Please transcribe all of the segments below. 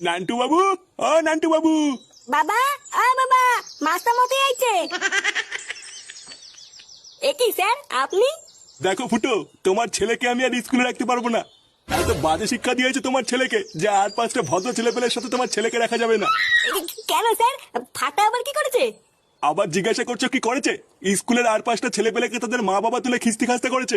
নান্টু বাবু, ও নান্টু বাবু। বাবা, বাবা, মাস্টার মতে আইছে। কি স্যার আপনি? দেখো ফুটো, তোমার ছেলেকে আমি আর স্কুলে রাখতে পারবো না। এত বাজে শিক্ষা দিয়েছে তোমার ছেলেকে যে আর 5টা ভদ্র ছেলেপেলের সাথে তোমার ছেলেকে রাখা যাবে না। কেন স্যার, ফাটা আবার কি করেছে? আবার জিজ্ঞাসা করছো কি করেছে? স্কুলের আর 5টা ছেলেপেলেকে তাদের মা বাবা তুলে খিস্তি খাস্তে করেছে।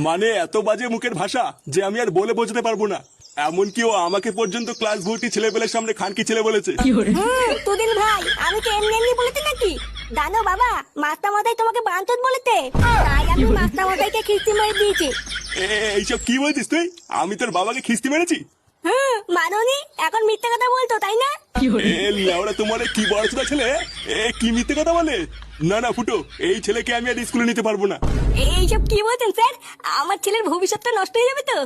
মানে এত বাজে মুখের ভাষা যে আমি আর বলে বোঝাতে পারবো না। এমনকি ও আমাকে পর্যন্ত ক্লাস ভর্তি ছেলেপেলের সামনে খানকি ছেলে বলেছে। তুদিন ভাই, আমি তো এমনি এমনি বলেছি নাকি? জানো বাবা, মাস্টার মশাই তোমাকে বাঞ্চত বলেছে, তাই আমি মাস্টার মশাইকে খিস্তি মেরে দিয়েছি। এইসব কি বলছিস তুই? আমি তোর বাবাকে খিস্তি মেরেছি? মাননি, এখন মিথ্যে কথা বলতো তাই না? লেওড়া তোমার কি বড় ছেলে, কি মিথ্যে কথা বলে? না না ফুটো, এই ছেলেকে আমি আর স্কুলে নিতে পারবো না। এইসব কি বলছেন স্যার? আমার ছেলের ভবিষ্যৎটা নষ্ট হয়ে যাবে তো।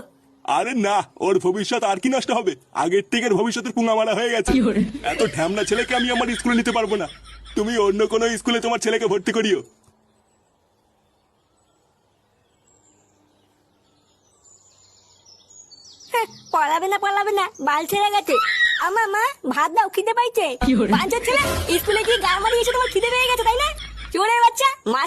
আরে না, ওর ভবিষ্যৎ আর কি নষ্ট হবে? আগের থেকে ভবিষ্যতের পুঙ্গা মারা হয়ে গেছে। এত ঢ্যামনা ছেলেকে আমি আমার স্কুলে নিতে পারবো না। তুমি অন্য কোনো স্কুলে তোমার ছেলেকে ভর্তি করিও। পড়াবে না, বাল ছেড়ে গেছে। আমার মা ভাত দাও, খিদে পাইছে। বাঞ্চত ছেলে, স্কুলে গিয়ে গা মারিয়ে এসে তোমার খিদে পেয়ে গেছে তাই না? চোরের বাচ্চা,